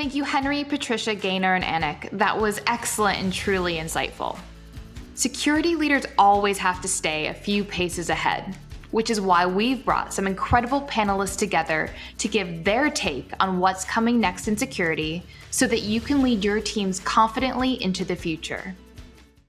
Thank you, Henry, Patricia, Gaynor, and Anik. That was excellent and truly insightful. Security leaders always have to stay a few paces ahead, which is why we've brought some incredible panelists together to give their take on what's coming next in security so that you can lead your teams confidently into the future.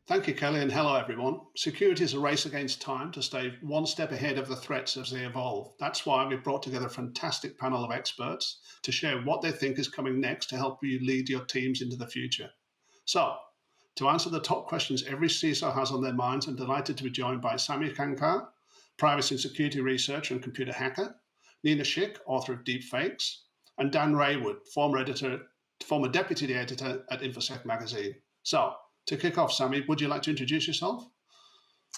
Thank you, Kelly, and hello, everyone. Security is a race against time to stay one step ahead of the threats as they evolve. That's why we've brought together a fantastic panel of experts to share what they think is coming next to help you lead your teams into the future. So, to answer the top questions every CISO has on their minds, I'm delighted to be joined by Samy Kamkar, privacy and security researcher and computer hacker, Nina Schick, author of Deepfakes, and Dan Raywood, former deputy editor at InfoSec magazine. So, to kick off, Samy, would you like to introduce yourself?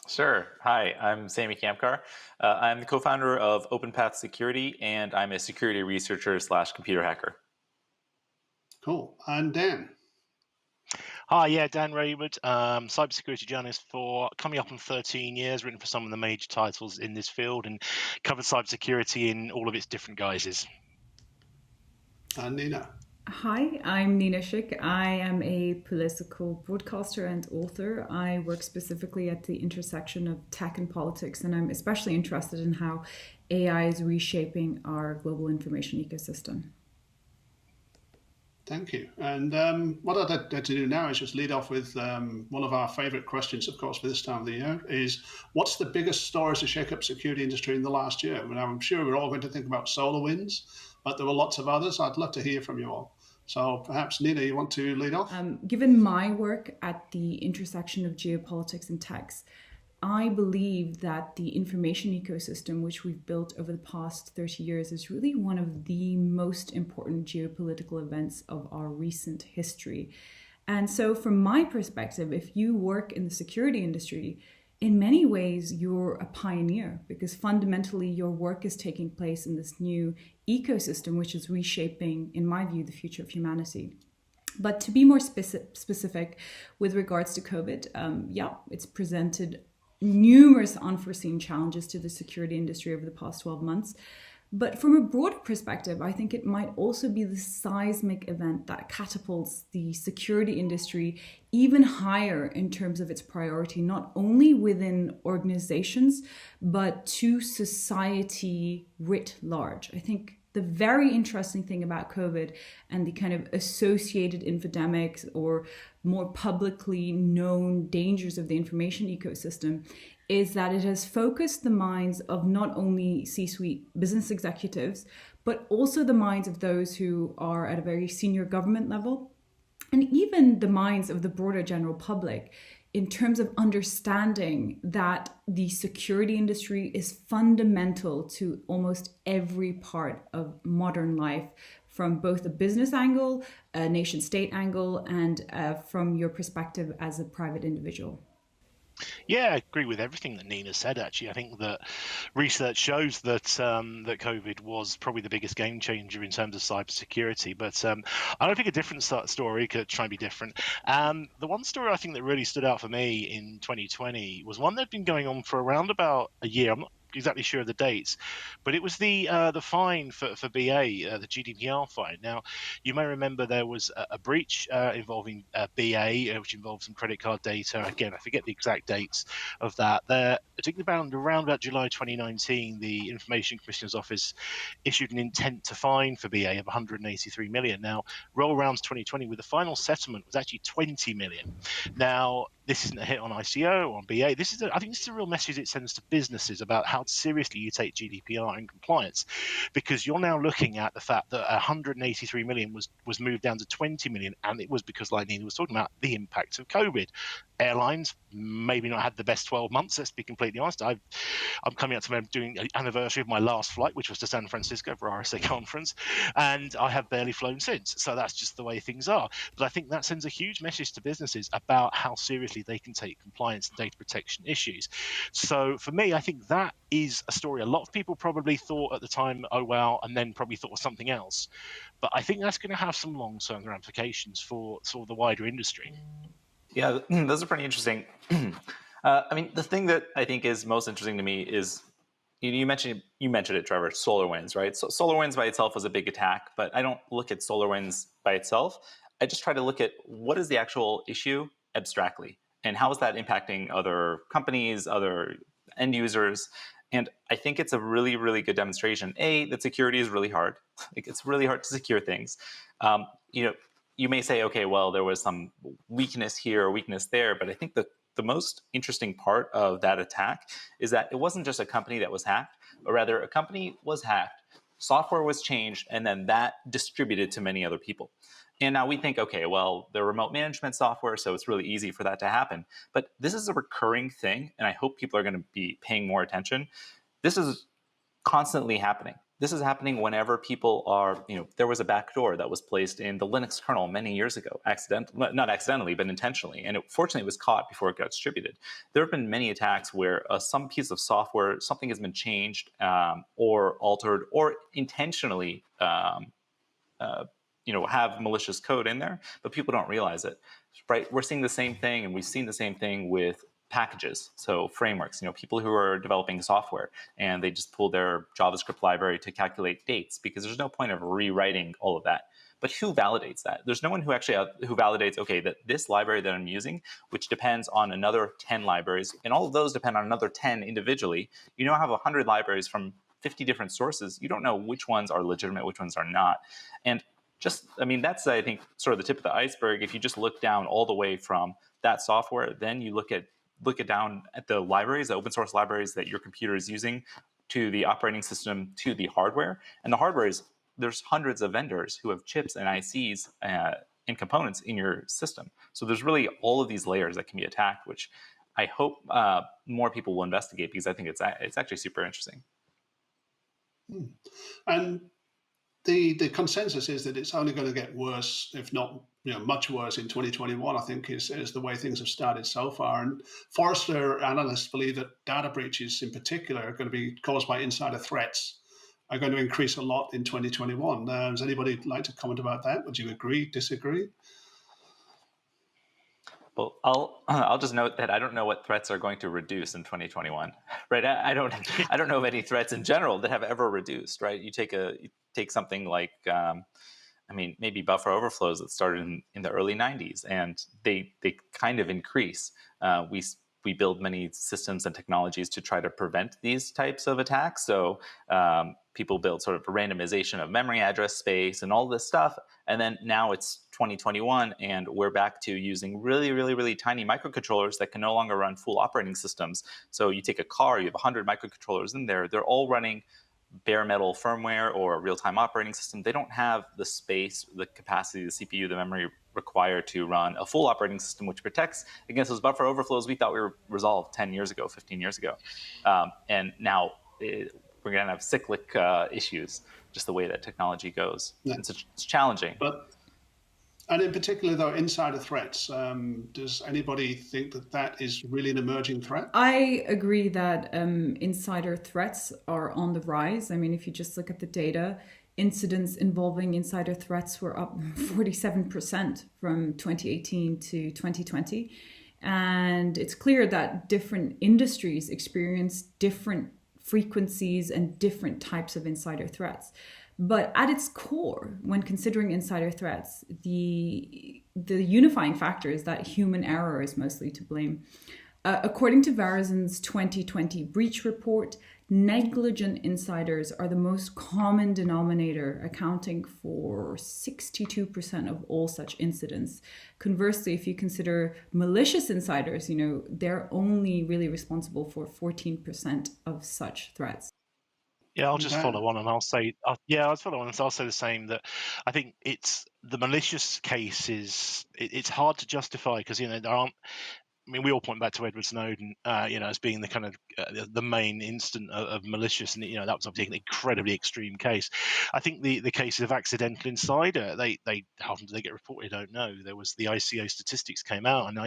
Sure. Hi, I'm Samy Kamkar. I'm the co-founder of OpenPath Security, and I'm a security researcher / computer hacker. Cool. And Dan? Hi, Dan Raywood, cybersecurity journalist for coming up on 13 years, written for some of the major titles in this field and covered cybersecurity in all of its different guises. And Nina? Hi, I'm Nina Schick. I am a political broadcaster and author. I work specifically at the intersection of tech and politics, and I'm especially interested in how AI is reshaping our global information ecosystem. Thank you. And what I'd like to do now is just lead off with one of our favorite questions, of course, for this time of the year, is what's the biggest stories to shake up the security industry in the last year? I mean, I'm sure we're all going to think about SolarWinds, but there were lots of others. I'd love to hear from you all. So perhaps, Nina, you want to lead off? Given my work at the intersection of geopolitics and techs, I believe that the information ecosystem, which we've built over the past 30 years, is really one of the most important geopolitical events of our recent history. And so from my perspective, if you work in the security industry, in many ways, you're a pioneer because fundamentally your work is taking place in this new ecosystem, which is reshaping, in my view, the future of humanity. But to be more specific with regards to COVID, it's presented numerous unforeseen challenges to the security industry over the past 12 months. But from a broader perspective, I think it might also be the seismic event that catapults the security industry even higher in terms of its priority, not only within organizations, but to society writ large. I think the very interesting thing about COVID and the kind of associated infodemics or more publicly known dangers of the information ecosystem is that it has focused the minds of not only C-suite business executives, but also the minds of those who are at a very senior government level, and even the minds of the broader general public in terms of understanding that the security industry is fundamental to almost every part of modern life, from both a business angle, a nation state angle, and from your perspective as a private individual. Yeah, I agree with everything that Nina said, actually. I think that research shows that that COVID was probably the biggest game changer in terms of cybersecurity. But I don't think a different story could try and be different. The one story I think that really stood out for me in 2020 was one that had been going on for around about a year. I'm not exactly sure of the dates, but it was the fine for BA, the GDPR fine. Now, you may remember there was a breach involving BA, which involved some credit card data. Again, I forget the exact dates of that. I think around about July 2019, the Information Commissioner's Office issued an intent to fine for BA of 183 million. Now, roll around to 2020 with the final settlement was actually 20 million. Now, this isn't a hit on ICO or on BA. I think this is a real message it sends to businesses about how seriously you take GDPR and compliance, because you're now looking at the fact that 183 million was moved down to 20 million, and it was because, like Nina was talking about, the impact of COVID. Airlines maybe not had the best 12 months, let's be completely honest. I'm coming up to doing an anniversary of my last flight, which was to San Francisco for RSA conference, and I have barely flown since. So that's just the way things are. But I think that sends a huge message to businesses about how seriously they can take compliance and data protection issues. So for me, I think that is a story a lot of people probably thought at the time, oh well, and then probably thought of something else. But I think that's going to have some long-term ramifications for sort of the wider industry. Yeah, those are pretty interesting. I mean, the thing that I think is most interesting to me is, you mentioned it, Trevor. SolarWinds, right? So SolarWinds by itself was a big attack, but I don't look at SolarWinds by itself. I just try to look at what is the actual issue abstractly, and how is that impacting other companies, other end users. And I think it's a really, really good demonstration. That security is really hard. Like, it's really hard to secure things. You may say, okay, well, there was some weakness here or weakness there, but I think the most interesting part of that attack is that it wasn't just a company that was hacked, but rather a company was hacked, software was changed, and then that distributed to many other people. And now we think, okay, well, the remote management software, so it's really easy for that to happen. But this is a recurring thing, and I hope people are going to be paying more attention. This is constantly happening. This is happening whenever people are, there was a backdoor that was placed in the Linux kernel many years ago, not accidentally, but intentionally. And fortunately, it was caught before it got distributed. There have been many attacks where some piece of software, something has been changed or altered or intentionally have malicious code in there, but people don't realize it, right? We're seeing the same thing, and we've seen the same thing with packages, so frameworks. People who are developing software and they just pull their JavaScript library to calculate dates because there's no point of rewriting all of that. But who validates that? There's no one who actually who validates, okay, that this library that I'm using, which depends on another 10 libraries, and all of those depend on another 10 individually. You now have 100 libraries from 50 different sources. You don't know which ones are legitimate, which ones are not. And that's, I think, sort of the tip of the iceberg. If you just look down all the way from that software, then you look it down at the libraries, the open source libraries that your computer is using, to the operating system, to the hardware. And the hardware there's hundreds of vendors who have chips and ICs and components in your system. So there's really all of these layers that can be attacked, which I hope more people will investigate, because I think it's actually super interesting. And the consensus is that it's only going to get worse, if not much worse, in 2021, I think, is the way things have started so far. And Forrester analysts believe that data breaches in particular are going to be caused by insider threats, are going to increase a lot in 2021. Does anybody like to comment about that? Would you agree, disagree? Well, I'll just note that I don't know what threats are going to reduce in 2021, right? I don't know of any threats in general that have ever reduced, right? You take something like, maybe buffer overflows that started in the early 90s, and they kind of increase. We build many systems and technologies to try to prevent these types of attacks. So people build sort of a randomization of memory address space and all this stuff. And then now it's 2021, and we're back to using really, really, really tiny microcontrollers that can no longer run full operating systems. So you take a car, you have 100 microcontrollers in there. They're all running bare metal firmware or a real-time operating system. They don't have the space, the capacity, the CPU, the memory required to run a full operating system, which protects against those buffer overflows we thought we were resolved 10 years ago, 15 years ago. And now we're going to have cyclic issues, just the way that technology goes. Yeah. It's challenging. And in particular, though, insider threats, does anybody think that is really an emerging threat? I agree that insider threats are on the rise. If you just look at the data, incidents involving insider threats were up 47% from 2018 to 2020. And it's clear that different industries experience different frequencies and different types of insider threats. But at its core, when considering insider threats, the unifying factor is that human error is mostly to blame. According to Verizon's 2020 breach report, negligent insiders are the most common denominator, accounting for 62% of all such incidents. Conversely, if you consider malicious insiders, they're only really responsible for 14% of such threats. Yeah, I'll just follow on, and I'll say, I'll follow on, and I'll say the same. That I think it's the malicious case it's hard to justify, because there aren't. We all point back to Edward Snowden, as being the kind of the main instant of malicious, and that was obviously an incredibly extreme case. I think the case of accidental insider, how often do they get reported? I don't know. There was the ICO statistics came out, and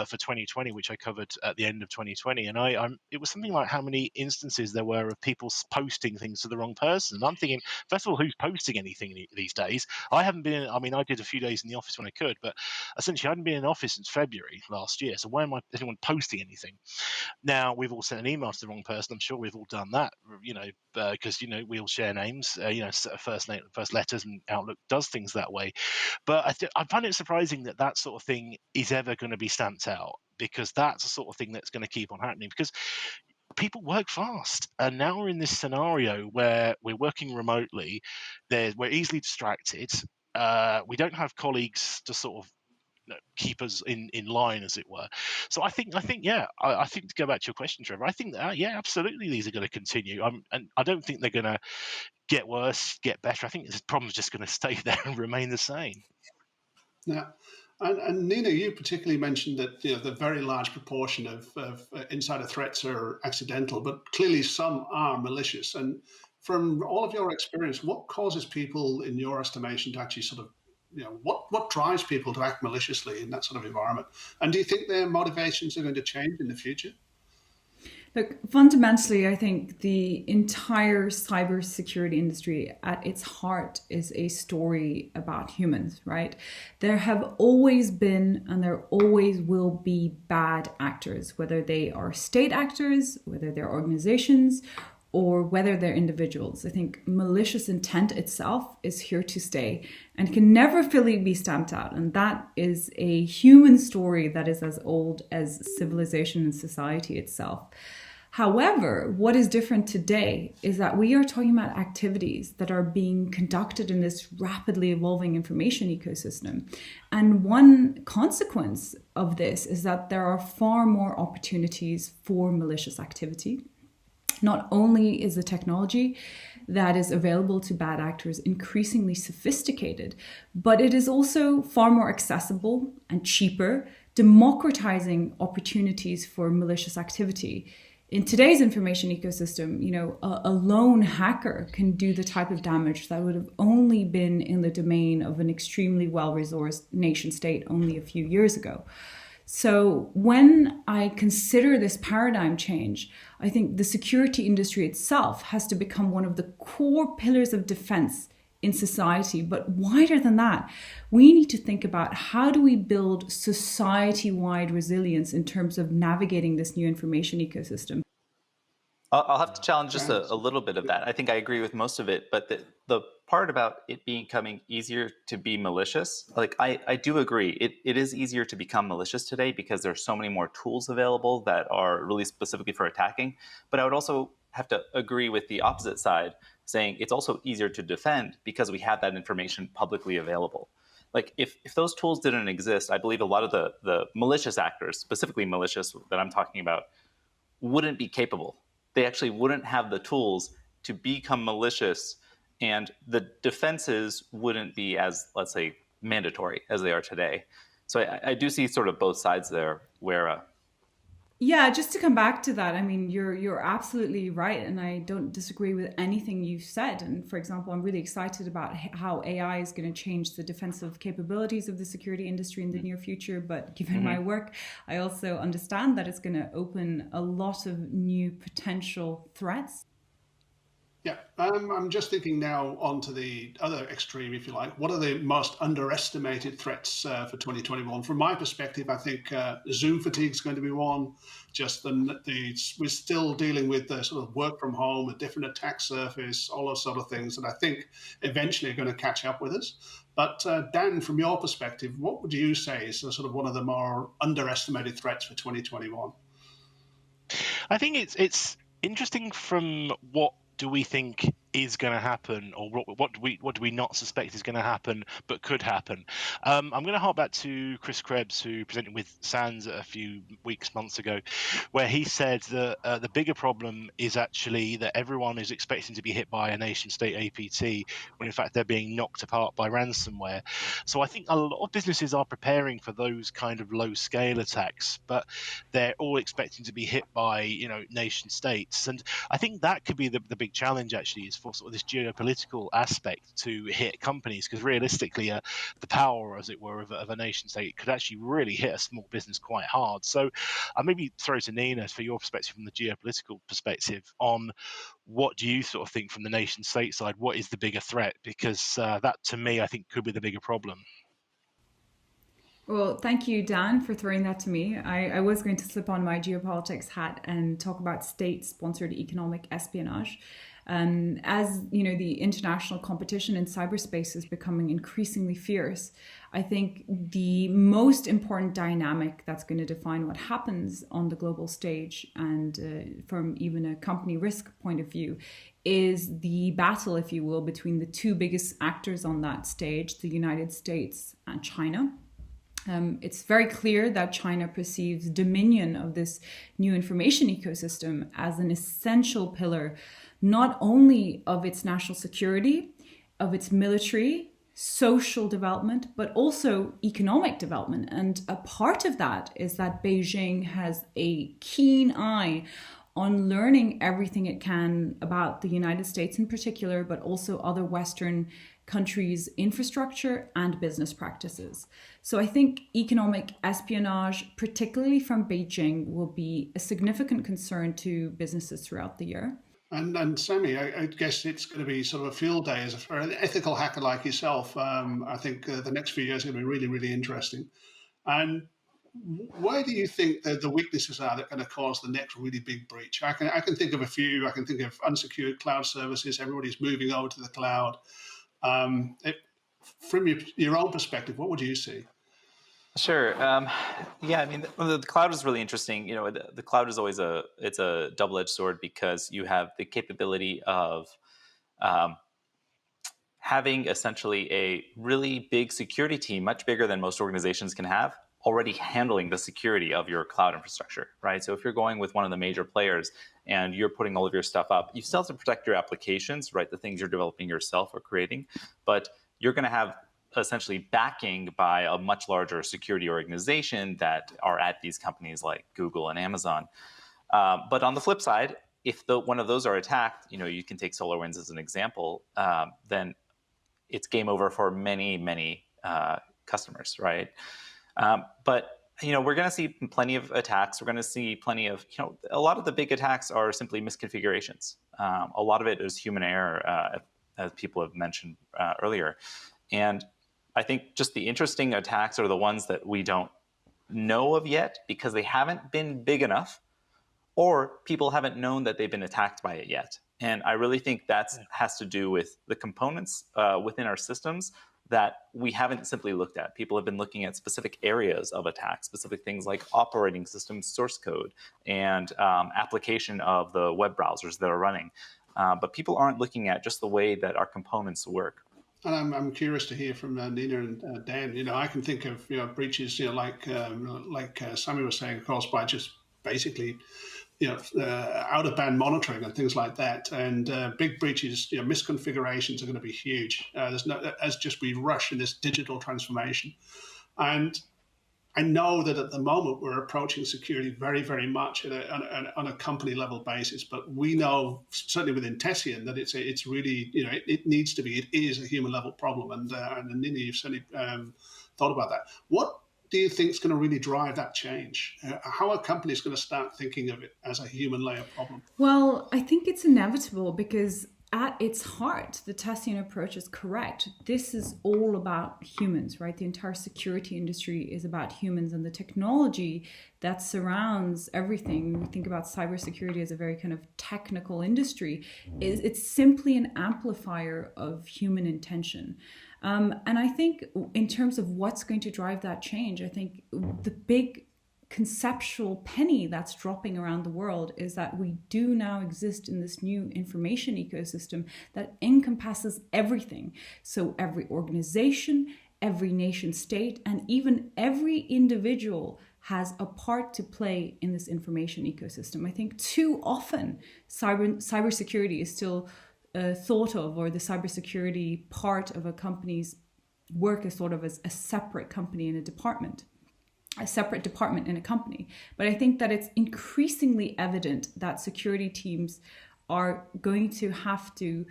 for 2020, which I covered at the end of 2020, and it was something like how many instances there were of people posting things to the wrong person. And I'm thinking, first of all, who's posting anything these days? I haven't been. I did a few days in the office when I could, but essentially I hadn't been in office since February last year. So why am anyone posting anything? Now, we've we've all sent an email to the wrong person. I'm sure we've all done that, because we all share names, first letters, and Outlook does things that way. But I find it surprising that sort of thing is ever going to be stamped out, because that's the sort of thing that's going to keep on happening, because people work fast, and now we're in this scenario where we're working remotely. We're easily distracted. We don't have colleagues to sort of keep us in line, as it were. So I think to go back to your question, Trevor, I think that absolutely these are going to continue. And I don't think they're going to get worse, get better. I think this problem's just going to stay there and remain the same. Yeah. And Nina, you particularly mentioned that the very large proportion of insider threats are accidental, but clearly some are malicious. And from all of your experience, what causes people, in your estimation, to actually sort of, what drives people to act maliciously in that sort of environment? And do you think their motivations are going to change in the future? Look, fundamentally, I think the entire cybersecurity industry at its heart is a story about humans, right? There have always been and there always will be bad actors, whether they are state actors, whether they're organizations, or whether they're individuals. I think malicious intent itself is here to stay and can never fully be stamped out. And that is a human story that is as old as civilization and society itself. However, what is different today is that we are talking about activities that are being conducted in this rapidly evolving information ecosystem. And one consequence of this is that there are far more opportunities for malicious activity. Not only is the technology that is available to bad actors increasingly sophisticated, but it is also far more accessible and cheaper, democratizing opportunities for malicious activity. In today's information ecosystem, a lone hacker can do the type of damage that would have only been in the domain of an extremely well-resourced nation state only a few years ago. So when I consider this paradigm change, I think the security industry itself has to become one of the core pillars of defense in society. But wider than that, we need to think about how do we build society-wide resilience in terms of navigating this new information ecosystem. I'll have to challenge just a little bit of that. I think I agree with most of it, but the part about it becoming easier to be malicious, like I do agree. It is easier to become malicious today because there's so many more tools available that are really specifically for attacking. But I would also have to agree with the opposite side, saying it's also easier to defend because we have that information publicly available. Like if those tools didn't exist, I believe a lot of the malicious actors, specifically malicious that I'm talking about, wouldn't be capable. They actually wouldn't have the tools to become malicious, and the defenses wouldn't be as, let's say, mandatory as they are today. So I do see sort of both sides there where... Yeah, just to come back to that, I mean, you're absolutely right, and I don't disagree with anything you said. And for example, I'm really excited about how AI is going to change the defensive capabilities of the security industry in the near future. But given my work, I also understand that it's going to open a lot of new potential threats. Yeah, I'm just thinking now onto the other extreme, if you like. What are the most underestimated threats for 2021? From my perspective, I think Zoom fatigue is going to be one. Just we're still dealing with the sort of work from home, a different attack surface, all those sort of things that I think eventually are going to catch up with us. But Dan, from your perspective, what would you say is sort of one of the more underestimated threats for 2021? I think it's interesting from what do we think is going to happen, or what do we not suspect is going to happen but could happen. I'm going to hark back to Chris Krebs, who presented with SANS a few months ago, where he said that the bigger problem is actually that everyone is expecting to be hit by a nation state APT when in fact they're being knocked apart by ransomware. So I think a lot of businesses are preparing for those kind of low scale attacks, but they're all expecting to be hit by nation states. And I think that could be the big challenge actually, is for sort of this geopolitical aspect to hit companies, because realistically the power, as it were, of a nation state could actually really hit a small business quite hard. So I'll maybe throw to Nina for your perspective from the geopolitical perspective on what do you sort of think from the nation state side, what is the bigger threat, because that to me I think could be the bigger problem. Well, thank you, Dan, for throwing that to me. I was going to slip on my geopolitics hat and talk about state-sponsored economic espionage. As you know, the international competition in cyberspace is becoming increasingly fierce. I think the most important dynamic that's going to define what happens on the global stage, and from even a company risk point of view, is the battle, if you will, between the two biggest actors on that stage, the United States and China. It's very clear that China perceives dominion of this new information ecosystem as an essential pillar, not only of its national security, of its military, social development, but also economic development. And a part of that is that Beijing has a keen eye on learning everything it can about the United States in particular, but also other Western countries' infrastructure and business practices. So I think economic espionage, particularly from Beijing, will be a significant concern to businesses throughout the year. And Samy, I guess it's going to be sort of a field day for an ethical hacker like yourself. I think the next few years are going to be really, really interesting. And where do you think the weaknesses are that are going to cause the next really big breach? I can think of a few. I can think of unsecured cloud services. Everybody's moving over to the cloud. From your own perspective, what would you see? Sure. Yeah, I mean, the cloud is really interesting. You know, the cloud is always it's a double-edged sword because you have the capability of having essentially a really big security team, much bigger than most organizations can have, already handling the security of your cloud infrastructure, right? So if you're going with one of the major players and you're putting all of your stuff up, you still have to protect your applications, right? The things you're developing yourself or creating, but you're going to have essentially backing by a much larger security organization that are at these companies like Google and Amazon. But on the flip side, if one of those are attacked, you know, you can take SolarWinds as an example, then it's game over for many, many customers, right? But you know, we're going to see plenty of attacks. We're going to see plenty of, you know, a lot of the big attacks are simply misconfigurations. A lot of it is human error, as people have mentioned earlier. And I think just the interesting attacks are the ones that we don't know of yet because they haven't been big enough, or people haven't known that they've been attacked by it yet. And I really think that has to do with the components within our systems that we haven't simply looked at. People have been looking at specific areas of attack, specific things like operating system source code and application of the web browsers that are running. But people aren't looking at just the way that our components work. And I'm curious to hear from Nina and Dan. You know, I can think of breaches, like Samy was saying, caused by just basically out of band monitoring and things like that. And big breaches, misconfigurations are going to be huge. As just we rush in this digital transformation, and I know that at the moment we're approaching security very, very much on a company level basis, but we know certainly within Tessian that it's really, it needs to be, it is a human level problem. And Nina, you've certainly thought about that. What do you think is going to really drive that change? How are companies going to start thinking of it as a human layer problem? Well, I think it's inevitable because at its heart, the Tessian approach is correct. This is all about humans, right? The entire security industry is about humans, and the technology that surrounds everything. We think about cybersecurity as a very kind of technical industry. It's simply an amplifier of human intention. And I think in terms of what's going to drive that change, I think the big conceptual penny that's dropping around the world is that we do now exist in this new information ecosystem that encompasses everything. So every organization, every nation state, and even every individual has a part to play in this information ecosystem. I think too often cybersecurity is still thought of, or the cybersecurity part of a company's work is thought of as a separate company in a department. A separate department in a company. But I think that it's increasingly evident that security teams are going to have to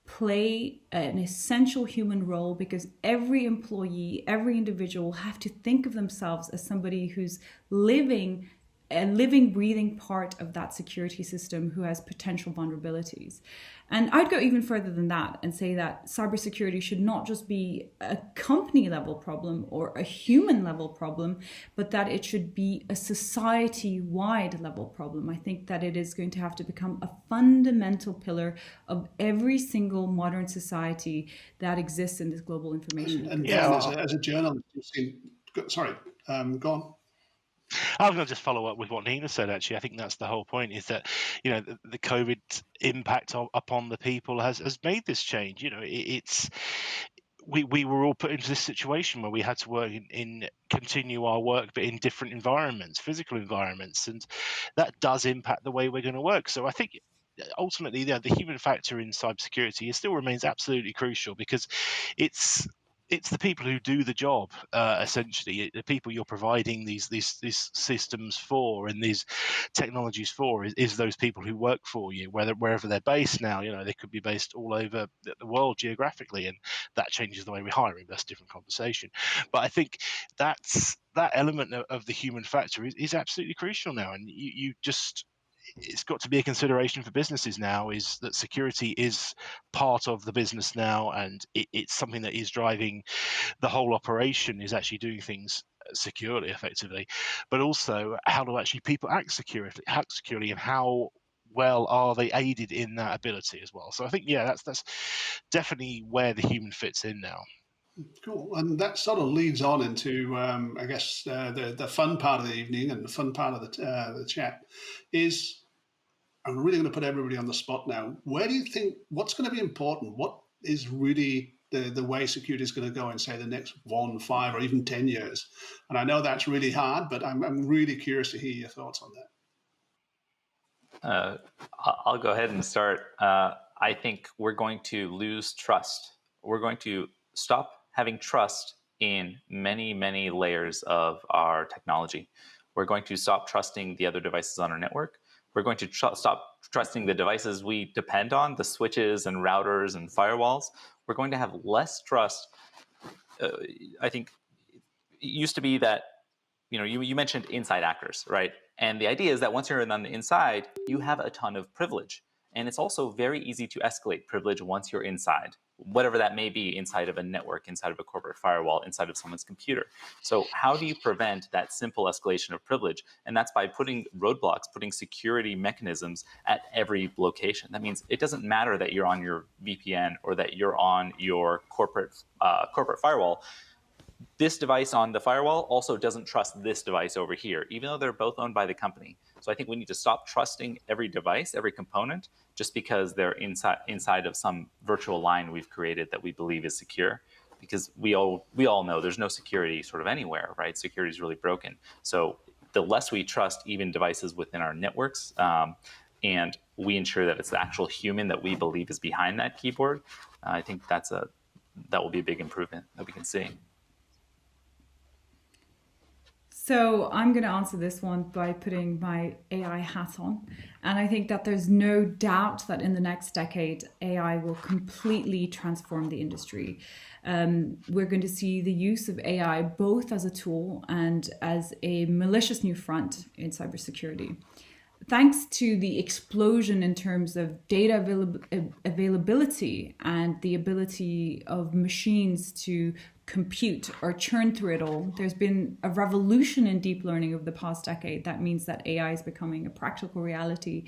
play an essential human role, because every employee, every individual have to think of themselves as somebody who's living a living, breathing part of that security system who has potential vulnerabilities. And I'd go even further than that and say that cybersecurity should not just be a company level problem or a human level problem, but that it should be a society-wide level problem. I think that it is going to have to become a fundamental pillar of every single modern society that exists in this global information. And Ben, as a journalist, you've seen, sorry, go on. I was going to just follow up with what Nina said. Actually, I think that's the whole point: is that the COVID impact upon the people has made this change. We were all put into this situation where we had to work in continue our work, but in different environments, physical environments, and that does impact the way we're going to work. So I think ultimately, the human factor in cybersecurity still remains absolutely crucial, because it's the people who do the job, essentially, the people you're providing these systems for and these technologies for is those people who work for you, wherever they're based now. They could be based all over the world geographically, and that changes the way we hire them. That's a different conversation. But I think that element of the human factor is absolutely crucial now, and it's got to be a consideration for businesses now, is that security is part of the business now, and it's something that is driving the whole operation, is actually doing things securely, effectively, but also how do actually people act securely, and how well are they aided in that ability as well. So I think, that's definitely where the human fits in now. Cool, and that sort of leads on into, I guess, the fun part of the evening and the fun part of the chat is, I'm really going to put everybody on the spot now. Where do you think, what's going to be important? What is really the way security is going to go in, say, the next 1, 5, or even 10 years? And I know that's really hard, but I'm really curious to hear your thoughts on that. I'll go ahead and start. I think we're going to lose trust. We're going to stop having trust in many, many layers of our technology. We're going to stop trusting the other devices on our network. We're going to stop trusting the devices we depend on, the switches and routers and firewalls. We're going to have less trust. I think it used to be that, you mentioned inside actors, right? And the idea is that once you're on the inside, you have a ton of privilege. And it's also very easy to escalate privilege once you're inside, whatever that may be, inside of a network, inside of a corporate firewall, inside of someone's computer. So how do you prevent that simple escalation of privilege? And that's by putting roadblocks, putting security mechanisms at every location. That means it doesn't matter that you're on your VPN or that you're on your corporate firewall. This device on the firewall also doesn't trust this device over here, even though they're both owned by the company. So I think we need to stop trusting every device, every component, just because they're inside of some virtual line we've created that we believe is secure. Because we all know there's no security sort of anywhere, right? Security is really broken. So the less we trust even devices within our networks, and we ensure that it's the actual human that we believe is behind that keyboard, I think that will be a big improvement that we can see. So I'm going to answer this one by putting my AI hat on. And I think that there's no doubt that in the next decade, AI will completely transform the industry. We're going to see the use of AI both as a tool and as a malicious new front in cybersecurity. Thanks to the explosion in terms of data availability and the ability of machines to compute or churn through it all, there's been a revolution in deep learning over the past decade. That means that AI is becoming a practical reality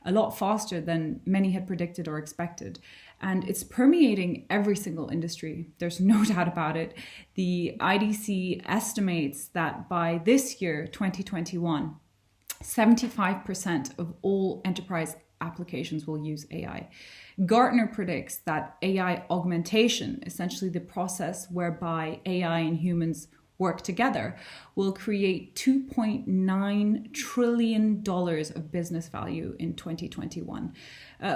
a lot faster than many had predicted or expected. And it's permeating every single industry. There's no doubt about it. The IDC estimates that by this year, 2021, 75% of all enterprise applications will use AI. Gartner predicts that AI augmentation, essentially the process whereby AI and humans work together, will create $2.9 trillion of business value in 2021.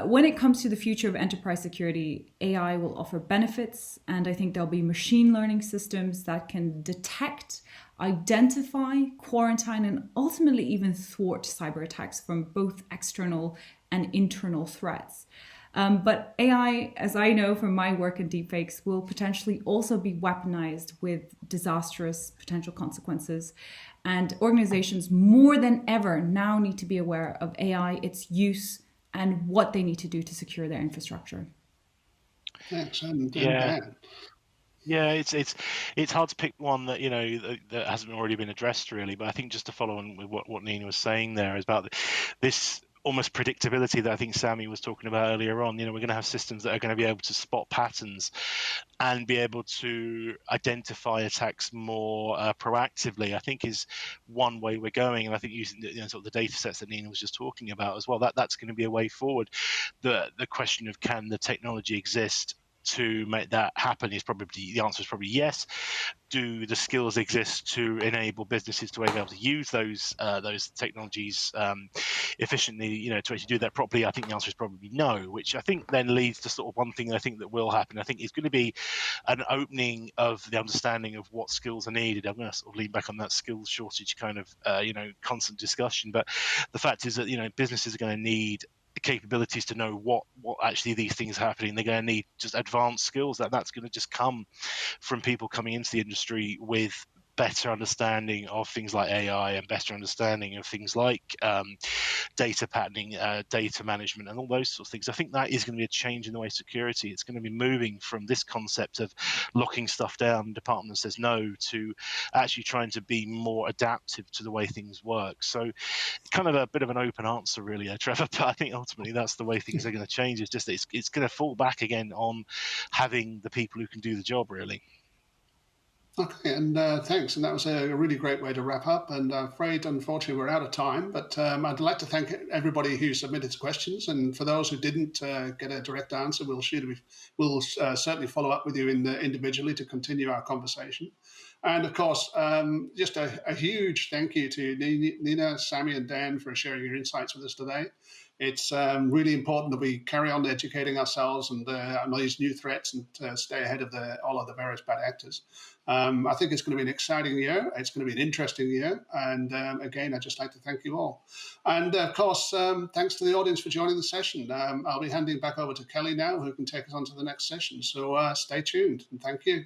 When it comes to the future of enterprise security, AI will offer benefits, and I think there'll be machine learning systems that can detect, identify, quarantine, and ultimately even thwart cyber attacks from both external and internal threats. But AI, as I know from my work in deepfakes, will potentially also be weaponized with disastrous potential consequences. And organizations more than ever now need to be aware of AI, its use, and what they need to do to secure their infrastructure. Thanks, and Yeah. Dan. Yeah, it's hard to pick one that that hasn't already been addressed really. But I think just to follow on with what Nina was saying there is about this almost predictability that I think Samy was talking about earlier on. We're going to have systems that are going to be able to spot patterns and be able to identify attacks more proactively. I think is one way we're going, and I think using sort of the data sets that Nina was just talking about as well. That's going to be a way forward. The question of can the technology exist to make that happen is probably the answer is probably yes. Do the skills exist to enable businesses to be able to use those technologies efficiently, to actually do that properly? I think the answer is probably no, which I think then leads to sort of one thing I think that will happen. I think it's going to be an opening of the understanding of what skills are needed. I'm going to sort of lean back on that skills shortage kind of constant discussion, but the fact is that businesses are going to need capabilities to know what actually these things are happening. They're going to need just advanced skills that's going to just come from people coming into the industry with better understanding of things like AI and better understanding of things like data patterning, data management, and all those sorts of things. I think that is going to be a change in the way security. It's going to be moving from this concept of locking stuff down, department says no, to actually trying to be more adaptive to the way things work. So kind of a bit of an open answer really, Trevor, but I think ultimately that's the way things are going to change. It's just that it's going to fall back again on having the people who can do the job really. Okay, and thanks. And that was a really great way to wrap up. And I'm afraid, unfortunately, we're out of time. But I'd like to thank everybody who submitted questions. And for those who didn't get a direct answer, we'll certainly follow up with you individually to continue our conversation. And of course, just a huge thank you to Nina, Samy, and Dan for sharing your insights with us today. It's really important that we carry on educating ourselves and on these new threats and stay ahead of all of the various bad actors. I think it's going to be an exciting year. It's going to be an interesting year. And again, I'd just like to thank you all. And of course, thanks to the audience for joining the session. I'll be handing back over to Kelly now, who can take us on to the next session. So stay tuned and thank you.